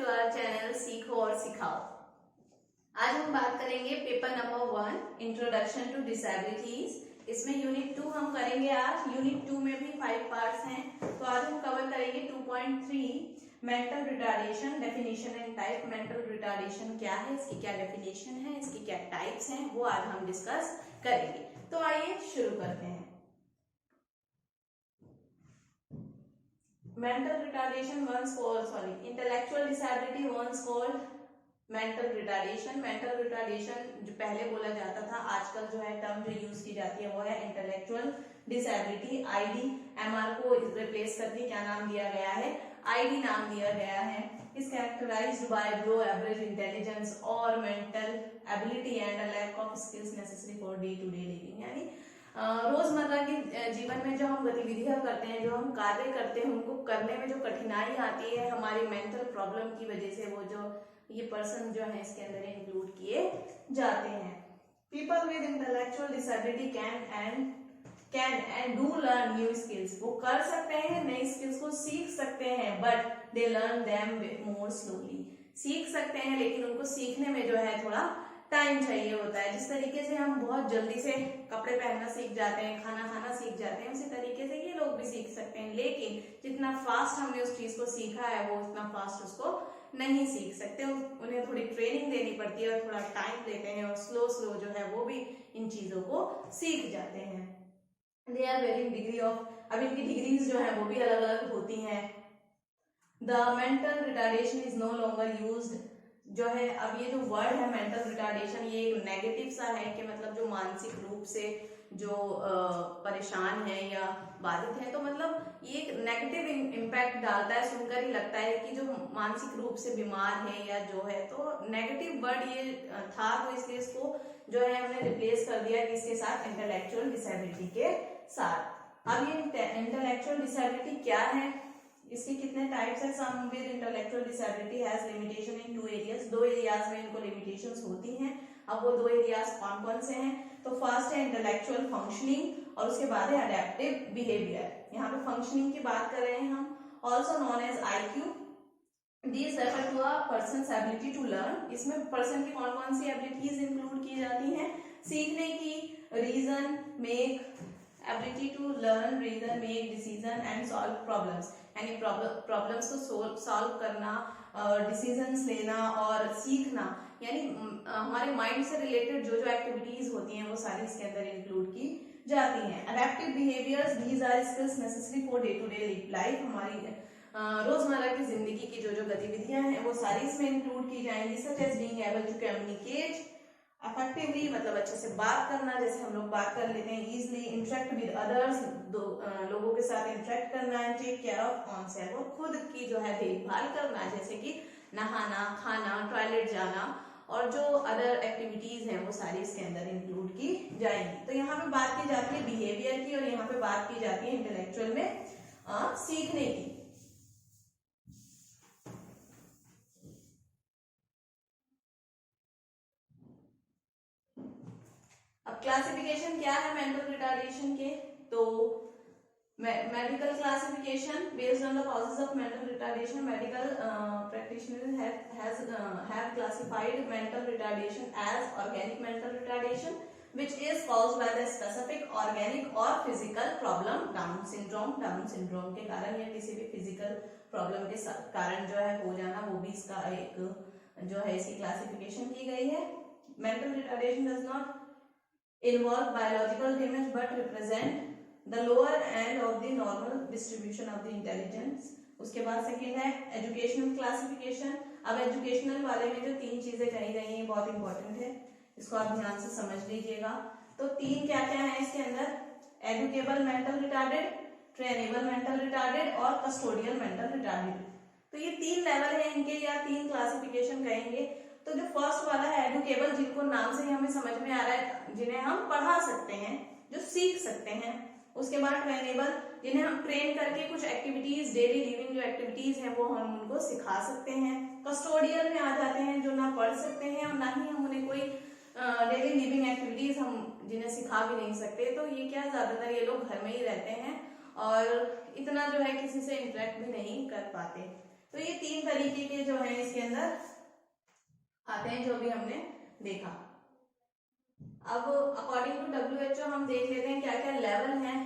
To our channel सीखो और सिखाओ। आज हम बात करेंगे paper number 1 introduction to disabilities. इसमें यूनिट 2 हम करेंगे। आज यूनिट 2 में भी 5 पार्ट्स हैं, तो आज हम कवर करेंगे 2.3 mental retardation definition and type. Mental retardation क्या है, इसकी क्या डेफिनेशन है, इसकी क्या टाइप्स हैं, वो आज हम डिस्कस करेंगे। तो आइए शुरू करते हैं। Mental retardation once called intellectual disability once called mental retardation। mental retardation जो पहले बोला जाता था, आजकल जो है टर्म जो यूज की जाती है वो है intellectual disability। IDMR को रिप्लेस करके क्या नाम दिया गया है, ID नाम दिया गया है। is characterized by below average intelligence or mental ability and a lack of skills necessary for day to day living। यानी रोजमर्रा के जीवन में जो हम गतिविधियां करते हैं, जो हम कार्य करते हैं, उनको करने में जो कठिनाई आती है हमारी मेंटल प्रॉब्लम की वजह से, वो जो ये पर्सन जो है इसके अंदर इंक्लूड किए जाते हैं। People with intellectual disability can and do learn new skills. वो कर सकते हैं, नई स्किल्स को सीख सकते हैं, but they learn them more slowly. सीख सकते हैं लेकिन उनको सीखने में जो है थोड़ा टाइम चाहिए होता है। जिस तरीके से हम बहुत जल्दी से कपड़े पहनना सीख जाते हैं, खाना खाना सीख जाते हैं, उसी तरीके से ये लोग भी सीख सकते हैं, लेकिन जितना फास्ट हमने उस चीज को सीखा है वो उतना फास्ट उसको नहीं सीख सकते। उन्हें थोड़ी ट्रेनिंग देनी पड़ती है और थोड़ा टाइम देते हैं, और स्लो स्लो जो है वो भी इन चीजों को सीख जाते हैं। They are varying degree of, अब इनकी डिग्रीज जो है वो भी अलग अलग होती हैं। The mental retardation is no longer used जो है, अब ये जो वर्ड है मेंटल रिटार्डेशन, ये एक नेगेटिव सा है कि मतलब जो मानसिक रूप से जो परेशान है या बाधित है, तो मतलब ये एक नेगेटिव इम्पैक्ट डालता है। सुनकर ही लगता है कि जो मानसिक रूप से बीमार है या जो है, तो नेगेटिव वर्ड ये था, तो इसलिए इसको जो है हमने रिप्लेस कर दिया किसके साथ, इंटेलेक्चुअल डिसेबिलिटी के साथ। अब ये इंटेलेक्चुअल डिसेबिलिटी क्या है, इसके कितने टाइप्स है। Some with intellectual disability has limitation in 2 areas. 2 areas में इनको लिमिटेशंस होती हैं। अब वो 2 एरियाज कौन कौन से हैं, तो फर्स्ट है इंटेलेक्चुअल फंक्शनिंग और उसके बाद है अडेप्टिव बिहेवियर। यहाँ पे फंक्शनिंग की बात कर रहे हैं हम, also known as IQ। These refer to a person's ability to learn। इसमें पर्सन की कौन कौन सी एबिलिटीज इंक्लूड की जाती हैं, सीखने की, reason make, ability to learn, reason make, decision and solve problems, यानी प्रॉब्लम्स को सॉल्व करना, डिसीजंस लेना और सीखना, यानी हमारे माइंड से रिलेटेड जो जो एक्टिविटीज होती हैं वो सारी इसके अंदर इंक्लूड की जाती हैं। Adaptive behaviours, these are skills necessary for day to day life. हमारी रोजमर्रा की जिंदगी की जो जो गतिविधियां हैं वो सारी इसमें इंक्लूड की जाएंगी। Such as being able to communicate effectively, मतलब अच्छे से बात करना, जैसे हम लोग बात कर लेते हैं, इजीली इंटरेक्ट विद अदर्स, लोगों के साथ इंटरेक्ट करना, take care of own self, और खुद की जो है देखभाल करना, जैसे कि नहाना, खाना, टॉयलेट जाना, और जो अदर एक्टिविटीज हैं वो सारी इसके अंदर इंक्लूड की जाएंगी। तो यहाँ पे बात की जाती है बिहेवियर की, और यहाँ पे बात की जाती है इंटेलेक्चुअल में सीखने की। अब क्लासिफिकेशन क्या है मेंटल रिटार्डेशन के, तो medical classification based on the causes of mental retardation, medical practitioners have classified mental retardation as organic mental retardation which is caused by the specific organic or physical problem। Down syndrome के कारण या किसी भी physical problem के कारण जो है हो जाना, वो भी इसका एक जो है इसकी क्लासिफिकेशन की गई है। Mental retardation does not involve biological damage but represent the lower end of the normal distribution of the intelligence। उसके बाद सेकेंड है एजुकेशनल क्लासिफिकेशन। अब एजुकेशनल वाले में जो 3 चीजें कही गई हैं बहुत इंपॉर्टेंट है, इसको आप ध्यान से समझ लीजिएगा। तो 3 क्या क्या है इसके अंदर, educable mental retarded, trainable mental retarded और कस्टोडियल मेंटल रिटार्डेड। तो ये 3 लेवल है इनके, या 3 क्लासिफिकेशन कहेंगे। तो जो फर्स्ट वाला है एडुकेबल, जिनको नाम से ही हमें समझ में आ रहा है, जिन्हें हम पढ़ा सकते हैं, जो सीख सकते हैं। उसके बाद ट्रेनेबल, जिन्हें हम ट्रेन करके कुछ एक्टिविटीज, डेली लिविंग जो एक्टिविटीज हैं वो हम उनको सिखा सकते हैं। कस्टोडियल में आ जाते हैं जो ना पढ़ सकते हैं और ना ही हम उन्हें कोई डेली लिविंग एक्टिविटीज हम जिन्हें सिखा भी नहीं सकते। तो ये क्या, ज्यादातर ये लोग घर में ही रहते हैं और इतना जो है किसी से इंटरेक्ट भी नहीं कर पाते। तो ये 3 तरीके के जो है इसके अंदर आते हैं, जो भी हमने देखा। अब अकॉर्डिंग टू WHO हम देख लेते हैं क्या क्या लेवल हैं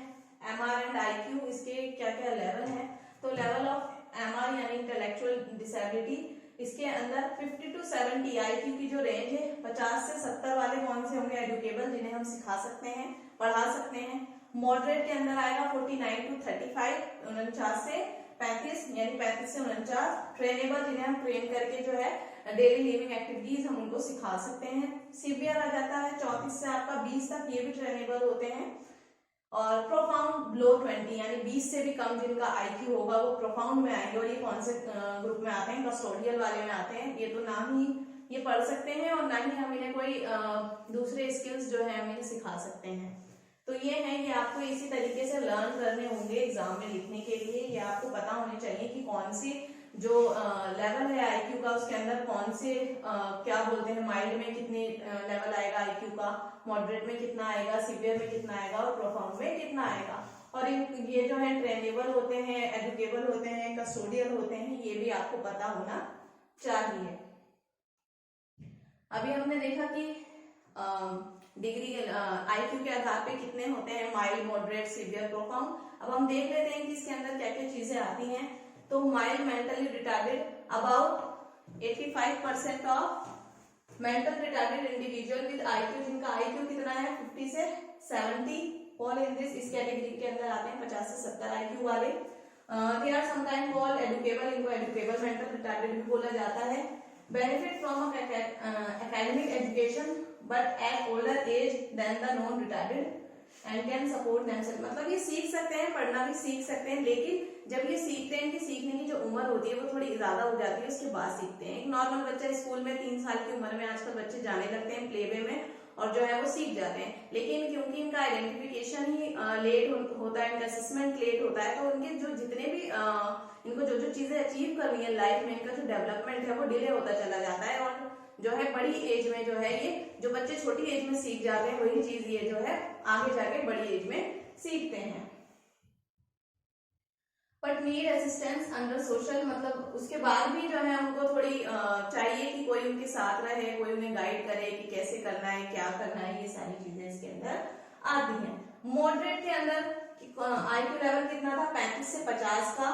MR एंड IQ, इसके क्या क्या लेवल हैं। तो लेवल ऑफ MR यानी इंटेलेक्चुअल डिसेबिलिटी, इसके अंदर 50 to 70 IQ की जो रेंज है, 50 से 70 वाले कौन से होंगे एडुकेबल, जिन्हें हम सिखा सकते हैं, पढ़ा सकते हैं। मॉडरेट के अंदर आएगा 49 to 35, 49 से 35 यानी 35 से 49। ट्रेनेबल, जिन्हें हम ट्रेन करके जो है डेली लिविंग एक्टिविटीज हम उनको सिखा सकते हैं। सीवियर आ जाता है 34 से आपका 20 तक, ये भी ट्रेनेबल होते हैं। और प्रोफाउंड बिलो 20 यानी 20 से भी कम जिनका IQ होगा वो प्रोफाउंड में आएंगे। और ये कौन से ग्रुप में आते हैं, कस्टोडियल वाले में आते हैं। ये तो ना ही ये पढ़ सकते हैं और ना ही हम इन्हें कोई दूसरे स्किल्स जो है हम इन्हें सिखा सकते हैं। तो ये है, ये आपको इसी तरीके से लर्न करने होंगे एग्जाम में लिखने के लिए। ये आपको पता होने चाहिए कि कौन सी जो लेवल है IQ का, उसके अंदर कौन से क्या बोलते हैं, माइल्ड में कितने लेवल आएगा IQ का, मॉडरेट में कितना आएगा, सीवियर में कितना आएगा और प्रोफाउंड में कितना आएगा। और ये जो है ट्रेनेबल होते हैं, एडुकेबल होते हैं, कस्टोडियल होते हैं, ये भी आपको पता होना चाहिए। अभी हमने देखा कि डिग्री IQ के आधार पे कितने होते हैं, माइल्ड, मॉडरेट, सीवियर, प्रोफाउंड। अब हम देख लेते हैं कि इसके अंदर क्या क्या चीजें आती हैं। तो mild mentally retarded, about 85% of mental retarded individual with IQ, जिनका IQ कितना है 50 से 70, फॉल इन दिस, इस कैटेगरी के अंदर आते हैं 50 से 70 IQ वाले। दे आर समटाइम कॉल्ड एडुकेबल, इनको एडुकेबल मेंटल रिटार्डेड भी बोला जाता है। Benefit from academic education but at older age than the non retarded and can support themselves, मतलब ये सीख सकते हैं, पढ़ना भी सीख सकते हैं, लेकिन जब ये सीखते हैं कि सीखने की जो उम्र होती है वो थोड़ी ज्यादा हो जाती है, उसके बाद सीखते हैं। एक नॉर्मल बच्चा स्कूल में 3 साल की उम्र में आजकल बच्चे जाने लगते हैं प्ले वे में और जो है वो सीख जाते हैं। लेकिन क्योंकि इनका आइडेंटिफिकेशन ही लेट होता है, इनका असेसमेंट लेट होता है, तो उनके जो जितने भी इनको जो जो चीजें अचीव करनी है लाइफ में, इनका जो डेवलपमेंट है वो डिले होता चला जाता है। और जो है बड़ी एज में जो है, ये जो बच्चे छोटी एज में सीख जाते हैं वही चीज ये जो है आगे जाके बड़ी एज में सीखते हैं। But need assistance under social, मतलब उसके बाद भी जो है उनको थोड़ी चाहिए कि कोई उनके साथ रहे, कोई उन्हें गाइड करे कि कैसे करना है, क्या करना है, ये सारी चीजें इसके अंदर आती हैं। मॉडरेट के अंदर IQ लेवल कितना था 35 से 50 का।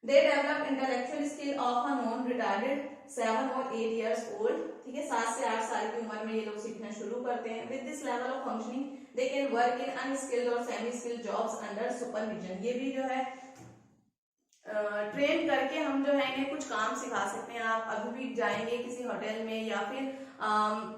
They develop intellectual skill of a non retarded 7 और 8 years old, ठीक है, 7 से 8 साल की उम्र में ये लोग सीखना शुरू करते हैं। With this level of functioning they can work in unskilled और semi skilled jobs under supervision. ये भी जो है ट्रेन करके हम जो है इन्हें कुछ काम सिखा सकते हैं। आप अभी भी जाएंगे किसी होटल में या फिर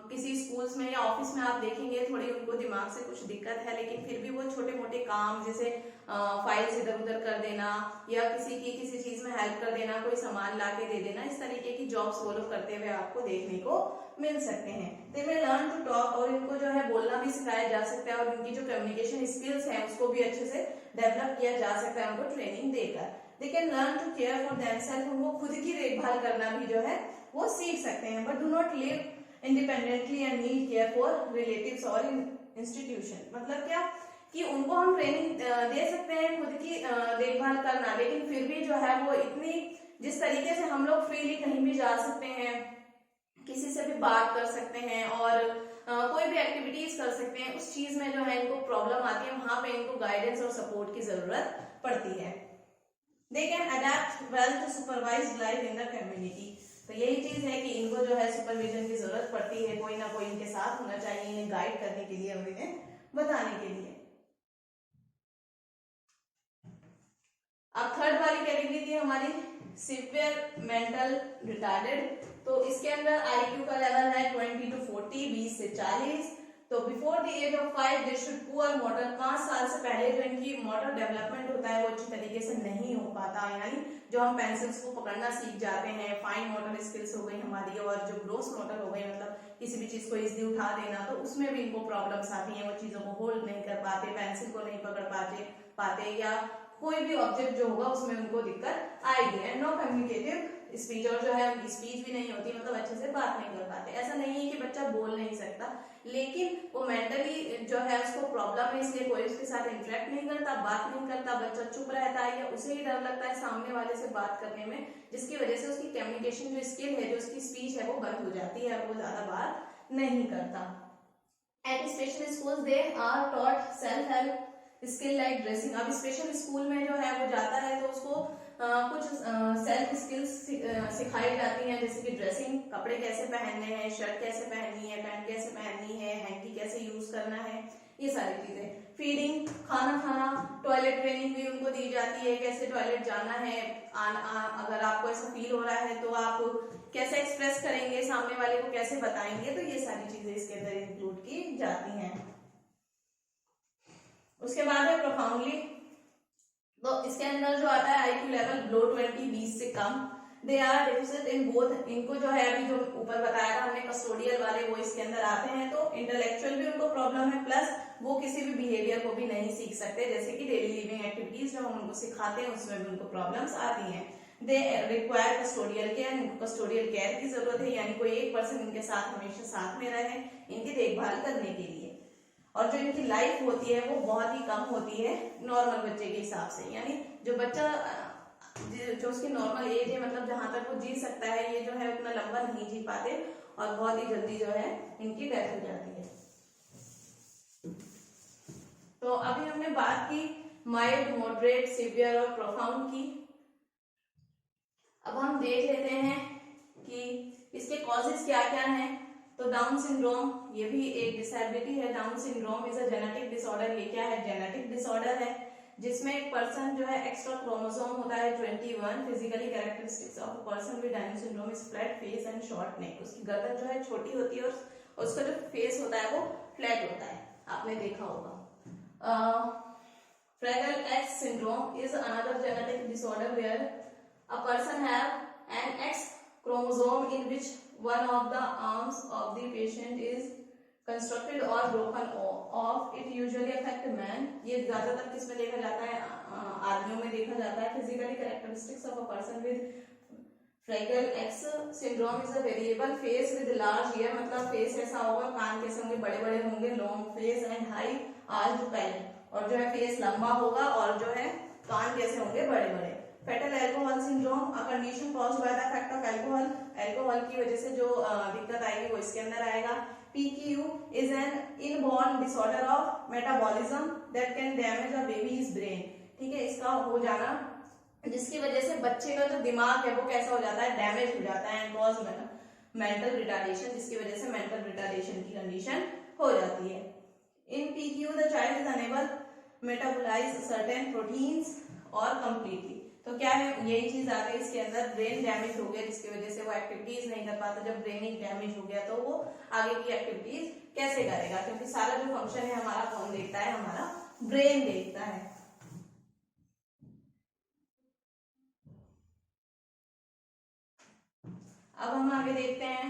किसी स्कूल्स में या ऑफिस में, आप देखेंगे थोड़ी उनको दिमाग से कुछ दिक्कत है, लेकिन फिर भी वो छोटे मोटे काम जैसे फाइल्स इधर उधर कर देना या किसी चीज में हेल्प कर देना, कोई सामान ला के दे देना, इस तरीके की जॉब्स वो लोग करते हुए आपको देखने को मिल सकते हैं। They will learn to talk, और इनको जो है बोलना भी सिखाया जा सकता है और इनकी जो कम्युनिकेशन स्किल्स है उसको भी अच्छे से डेवलप किया जा सकता है उनको ट्रेनिंग देकर। They can learn to care for themselves, वो खुद की देखभाल करना भी जो है वो सीख सकते हैं। But do not live independently and need care for relatives और इंस्टीट्यूशन, मतलब क्या कि उनको हम ट्रेनिंग दे सकते हैं खुद की देखभाल करना, लेकिन फिर भी जो है वो इतनी, जिस तरीके से हम लोग फ्रीली कहीं भी जा सकते हैं, किसी से भी बात कर सकते हैं और कोई भी एक्टिविटीज कर सकते हैं, उस चीज में जो है इनको प्रॉब्लम आती है, वहां पे इनको गाइडेंस और सपोर्ट की जरूरत पड़ती है। They can adapt well to supervised life in the community, तो यही चीज है कि इनको जो है सुपरविजन की जरूरत पड़ती है, कोई ना कोई इनके साथ होना चाहिए इन्हें गाइड करने के लिए और इन्हें बताने के लिए। अब थर्ड वाली कैटेगरी थी हमारी सिवियर मेंटल रिटार्डेड, तो इसके अंदर IQ का लेवल है 20 to 40, 20 से 40। तो before the age of 5 they should poor motor, 5 साल से पहले जो इनकी मोटर डेवलपमेंट होता है वो अच्छी तरीके से नहीं हो पाता, यानी जो हम पेंसिल्स को पकड़ना सीख जाते हैं, फाइन मोटर स्किल्स हो गई हमारी, और जो ग्रोस मोटर हो गई मतलब किसी भी चीज को इजीली उठा देना, तो उसमें भी इनको प्रॉब्लम्स आती हैं, वो चीजों को होल्ड नहीं कर पाते, पेंसिल को नहीं पकड़ पाते या कोई भी ऑब्जेक्ट जो होगा उसमें उनको दिक्कत आएगी। एंड नो कम्युनिकेटिव स्पीच, और जो है उनकी स्पीच भी नहीं होती, मतलब अच्छे से बात नहीं कर पाते। ऐसा नहीं है कि बच्चा बोल नहीं सकता, लेकिन वो मेंटली जो है उसको प्रॉब्लम है, इसलिए कोई उसके साथ इंटरेक्ट नहीं करता, बात नहीं करता, बच्चा चुप रहता है, या उसे ही डर लगता है सामने वाले से बात करने में, जिसकी वजह से उसकी कम्युनिकेशन जो स्किल है, जो उसकी स्पीच है, वो बंद हो जाती है और वो ज्यादा बात नहीं करता। At special schools they are taught self help skill like dressing. अब स्पेशल स्कूल में जो है वो जाता है तो उसको कुछ सेल्फ स्किल्स सिखाई जाती हैं, जैसे कि ड्रेसिंग, कपड़े कैसे पहनने हैं, शर्ट कैसे पहननी है, पैंट कैसे पहननी है, हैंकी कैसे यूज करना है, ये सारी चीजें। फीडिंग, खाना खाना, टॉयलेट ट्रेनिंग भी उनको दी जाती है, कैसे टॉयलेट जाना है, अगर आपको ऐसा फील हो रहा है तो आप कैसे एक्सप्रेस करेंगे, सामने वाले को कैसे बताएंगे, तो ये सारी चीजें इसके अंदर इंक्लूड की जाती हैं। उसके बाद है प्रोफाउंडली, तो इसके अंदर जो आता है IQ लेवल लो 20, 20 से कम। They are deficit in both, इनको जो है अभी जो ऊपर बताया था हमने कस्टोडियल वाले, वो इसके अंदर आते हैं, तो इंटेलेक्चुअल भी उनको प्रॉब्लम है, प्लस वो किसी भी बिहेवियर को भी नहीं सीख सकते, जैसे कि डेली लिविंग एक्टिविटीज जो हम उनको सिखाते हैं उसमें भी उनको प्रॉब्लम्स आती हैं। दे रिक्वायर कस्टोडियल केयर, इनको कस्टोडियल केयर की जरूरत है, यानी कोई एक पर्सन इनके साथ हमेशा साथ में रहे इनकी देखभाल करने के लिए। और जो इनकी लाइफ होती है वो बहुत ही कम होती है नॉर्मल बच्चे के हिसाब से, यानी जो बच्चा जो उसकी नॉर्मल एज है, मतलब जहां तक वो जी सकता है, ये जो है उतना लंबा नहीं जी पाते और बहुत ही जल्दी जो है इनकी डेथ हो जाती है। तो अभी हमने बात की माइल्ड, मॉडरेट, सिवियर और प्रोफाउंड की। अब हम देख लेते हैं कि इसके कॉजेज क्या क्या हैं। तो डाउन सिंड्रोम, ये भी एक डिसेबिलिटी है। Down syndrome is a genetic disorder. ये क्या है? जेनेटिक डिसऑर्डर है, जिसमें एक पर्सन जो है एक्स्ट्रा क्रोमोसोम होता है 21। Physically characteristics of a person with Down syndrome is flat face and short neck. उसकी गर्दन जो है छोटी होती है और उसका जो फेस होता है वो फ्लैट होता है, आपने देखा होगा। Fragile X syndrome is another genetic disorder where a person have an X chromosome in which one of the arms of the patient is constructed or broken off. It usually affect man. ये ज्यादातर किसमें देखा जाता है? आदमियों में देखा जाता है। Physically characteristics of a person with Fragile X syndrome is a variable face with large ear, मतलब फेस ऐसा होगा, कान कैसे होंगे? बड़े बड़े होंगे, long face and high arched palate, और जो है फेस लंबा होगा और जो है कान कैसे होंगे? बड़े बड़े। Fetal alcohol syndrome, a condition caused by the effect of alcohol. Alcohol की वजह से जो दिक्कत आएगी वो इसके अंदर आएगा। PQ is an inborn disorder of metabolism that can damage a babies brain. ठीक है, इसका हो जाना जिसकी वजह से बच्चे का जो दिमाग है वो कैसा हो जाता है? डैमेज हो जाता है। एंड कॉज मेंटल रिटार्डेशन, जिसकी वजह से मेंटल रिटार्डेशन की कंडीशन हो जाती है। In PQ the child is unable metabolize certain proteins और कंप्लीटली। तो क्या है? यही चीज आ गई इसके अंदर, ब्रेन डैमेज हो गया जिसकी वजह से वो एक्टिविटीज नहीं कर पाता। जब ब्रेन ही डैमेज हो गया तो वो आगे की एक्टिविटीज कैसे करेगा? क्योंकि सारा जो फंक्शन है हमारा कौन देखता है? हमारा ब्रेन देखता है। अब हम आगे देखते हैं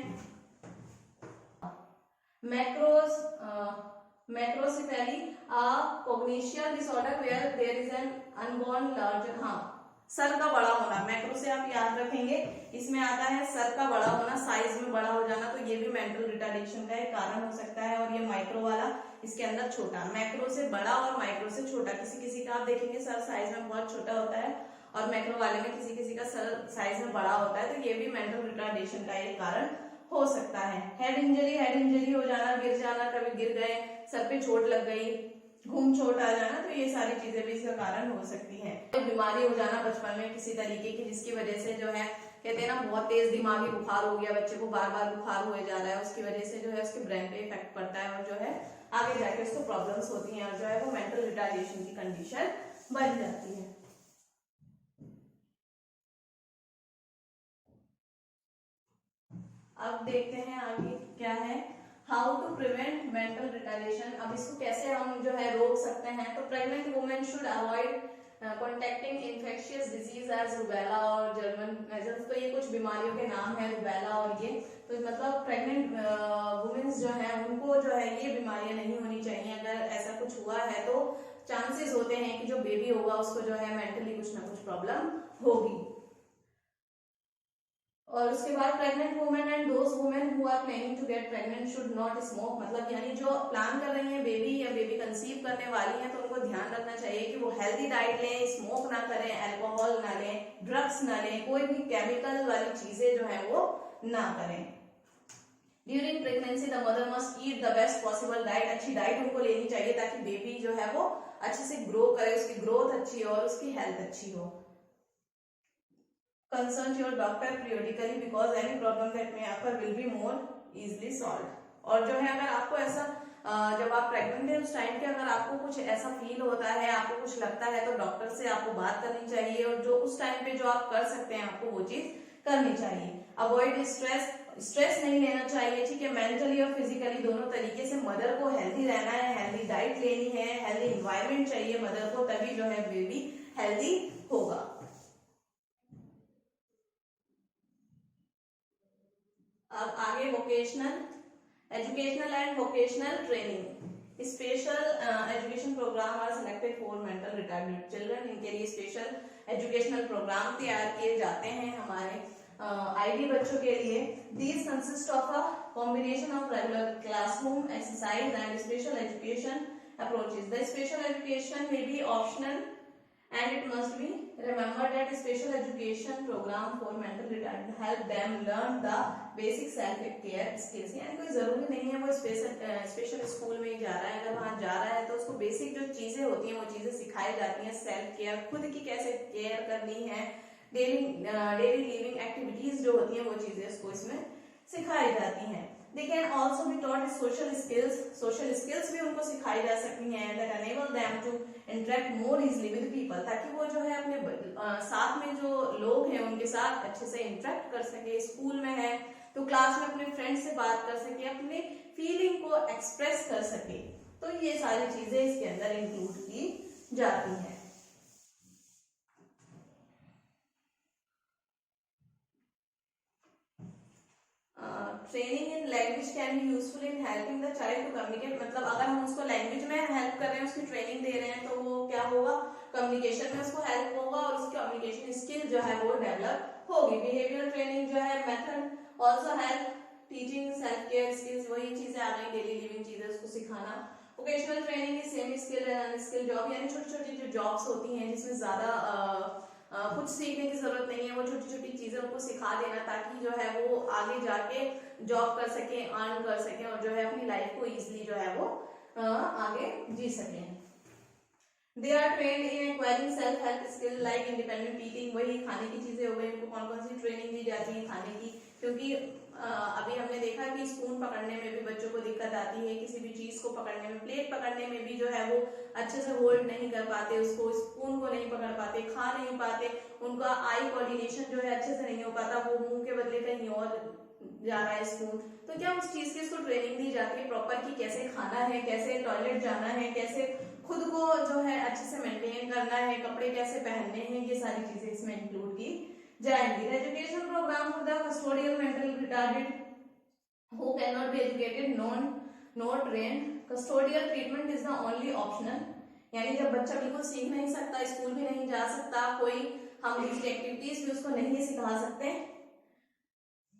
macrocephaly, cognition disorder where there is an unborn larger. हाँ, सर का बड़ा होना, मैक्रो से आप याद रखेंगे, इसमें आता है सर का बड़ा होना, साइज में बड़ा हो जाना, तो ये भी मेंटल रिटार्डेशन का एक कारण हो सकता है। और ये माइक्रो वाला इसके अंदर छोटा, मैक्रो से बड़ा और माइक्रो से छोटा। किसी किसी का आप देखेंगे सर साइज में बहुत छोटा होता है और मैक्रो वाले में किसी किसी का सर साइज में बड़ा होता है, तो ये भी मेंटल रिटार्डेशन का एक कारण हो सकता है। हेड इंजरी हो जाना, गिर जाना, कभी गिर गए, सर पे चोट लग गई, घूम चोट आ जाना, तो ये सारी चीजें भी इसका कारण हो सकती है। तो बीमारी हो जाना बचपन में किसी तरीके की, जिसकी वजह से जो है कहते हैं ना बहुत तेज दिमागी बुखार हो गया, बच्चे को बार बार बुखार हो जा रहा है, उसकी वजह से जो है उसके ब्रेन पे इफेक्ट पड़ता है और जो है आगे जाके उसको प्रॉब्लम्स होती हैं और जो है वो मेंटल रिटार्डेशन की कंडीशन बन जाती है। अब देखते हैं आगे क्या है, how to prevent mental retardation. अब इसको कैसे हम जो है रोक सकते हैं? तो pregnant women should avoid contacting infectious disease as rubella और जर्मन मेजल्स। तो ये कुछ बीमारियों के नाम है, रूबेला और ये, तो मतलब प्रेग्नेंट वुमेन्स जो है उनको जो है ये बीमारियां नहीं होनी चाहिए। अगर ऐसा कुछ हुआ है तो चांसेस होते हैं कि जो बेबी होगा उसको जो है मेंटली कुछ ना कुछ प्रॉब्लम होगी। और उसके बाद pregnant women and those women who are planning to get pregnant should not smoke, मतलब यानी जो प्लान कर रही हैं बेबी या बेबी कंसीव करने वाली हैं तो उनको ध्यान रखना चाहिए कि वो हेल्दी डाइट लें, स्मोक ना करें, अल्कोहल ना लें, ड्रग्स ना लें, कोई भी केमिकल वाली चीजें जो है वो ना करें। During pregnancy the mother must eat the best possible diet, अच्छी डाइट उनको लेनी चाहिए ताकि बेबी जो है वो अच्छे से ग्रो करे, उसकी ग्रोथ अच्छी हो और उसकी हेल्थ अच्छी हो। Consult your doctor periodically because any problem that may occur will be more easily solved. और जो है अगर आपको ऐसा जब आप प्रेग्नेंट है उस टाइम पे अगर आपको कुछ ऐसा फील होता है, आपको कुछ लगता है तो डॉक्टर से आपको बात करनी चाहिए और जो उस टाइम पे जो आप कर सकते हैं आपको वो चीज करनी चाहिए। अवॉइड स्ट्रेस, स्ट्रेस नहीं लेना चाहिए, ठीक है। मेंटली और फिजिकली दोनों तरीके से मदर को हेल्दी रहना है, हेल्दी डाइट लेनी है, हेल्दी इन्वायरमेंट चाहिए मदर को, तभी जो है बेबी हेल्दी होगा। अब आगे vocational, educational and vocational training. Special education program are selected for mental retarded children, इनके लिए स्पेशल एजुकेशनल प्रोग्राम तैयार किए जाते हैं हमारे आईडी बच्चों के लिए। These consist of a combination of regular classroom exercise and special education approaches. The special education में be optional and it must be remembered that special education program for mental retarded help them learn the basic self care skills। यानी कोई जरूरी नहीं है वो special school में ही जा रहा है, अगर वहां जा रहा है तो उसको बेसिक जो चीजें होती हैं वो चीजें सिखाई जाती हैं। सेल्फ केयर, खुद की कैसे केयर करनी है, डेली लिविंग एक्टिविटीज जो होती हैं वो चीजें उसको इसमें सिखाई जाती हैं। They can also be taught social skills, social skills भी उनको सिखाई जा सकती हैं that enable them to interact more easily with people, ताकि वो जो है अपने साथ में जो लोग हैं उनके साथ अच्छे से इंटरेक्ट कर सके। स्कूल में है तो क्लास में अपने फ्रेंड से बात कर सके, अपने फीलिंग को एक्सप्रेस कर सके, तो ये सारी चीजें इसके अंदर इंक्लूड की जाती हैं। Training in language can be useful in helping the child to communicate, मतलब अगर हम उसको लैंग्वेज में हेल्प कर रहे हैं, उसकी ट्रेनिंग दे रहे हैं तो वो क्या होगा, कम्युनिकेशन में उसको हेल्प होगा और उसकी कम्युनिकेशन स्किल जो है वो डेवलप होगी। बिहेवियर ट्रेनिंग जो है method also help teaching self care skills, वही चीजें आ गई, डेली लिविंग चीजें उसको सिखाना। Vocational training is semi skill and unskilled job, यानी छोटी छोटी जो जॉब्स होती हैं जिसमें ज्यादा कुछ सीखने की जरूरत नहीं है, वो छोटी छोटी चीजें उनको सिखा देना ताकि जो है वो आगे जाके जॉब कर सके, अर्न कर सके और जो है अपनी लाइफ को इजीली जो है वो आगे जी सके। They are trained in acquiring self help skill like independent eating, वही खाने की चीजें हो गई, उनको कौन कौन सी ट्रेनिंग दी जाती है खाने की, क्योंकि अभी हमने देखा कि स्पून पकड़ने में भी बच्चों को दिक्कत आती है, किसी भी चीज को पकड़ने में, प्लेट पकड़ने में भी जो है वो अच्छे से होल्ड नहीं कर पाते, उसको स्पून को नहीं पकड़ पाते, खा नहीं पाते, उनका आई कोऑर्डिनेशन जो है अच्छे से नहीं हो पाता, वो मुंह के बदले कहीं और जा रहा है स्पून, तो क्या उस चीज की उसको ट्रेनिंग दी जाती है प्रॉपर की कैसे खाना है, कैसे टॉयलेट जाना है, कैसे खुद को जो है अच्छे से मेंटेन करना है, कपड़े कैसे पहनने हैं, ये सारी चीजें इसमें इंक्लूड की जाएंगी। Education program for the custodial mental retarded who cannot be educated not trained, custodial treatment is the only optional, यानी जब बच्चा बिल्कुल सीख नहीं सकता, स्कूल भी नहीं जा सकता, कोई हम दूसरी एक्टिविटीज भी उसको नहीं सिखा सकते,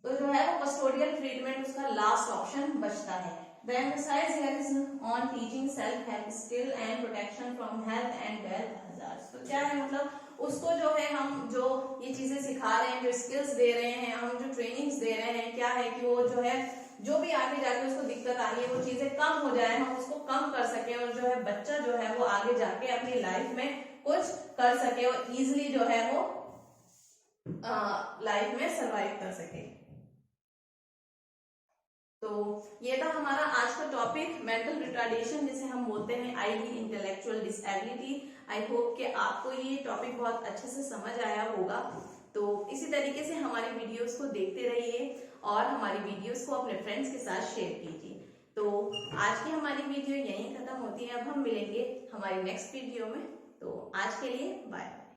तो जो है वो कस्टोडियल ट्रीटमेंट उसका लास्ट ऑप्शन बचता है। The emphasis here is on teaching self-help skill and protection from health and wealth hazards। तो क्या है मतलब उसको जो है हम जो ये चीजें सिखा रहे हैं, जो स्किल्स दे रहे हैं, हम जो ट्रेनिंग्स दे रहे हैं, क्या है कि वो जो है जो भी आगे जाके उसको दिक्कत आ रही है वो चीजें कम हो जाए, हम उसको कम कर सके और जो है बच्चा जो है वो आगे जाके अपनी लाइफ में कुछ कर सके और इजिली जो है वो लाइफ में सरवाइव कर सके। तो ये था हमारा आज का टॉपिक मेंटल रिटार्डेशन, जिसे हम बोलते हैं ID intellectual disability. I hope कि आपको ये टॉपिक बहुत अच्छे से समझ आया होगा। तो इसी तरीके से हमारी वीडियोस को देखते रहिए और हमारी वीडियोस को अपने फ्रेंड्स के साथ शेयर कीजिए। तो आज की हमारी वीडियो यहीं खत्म होती है, अब हम मिलेंगे हमारी नेक्स्ट वीडियो में। तो आज के लिए बाय।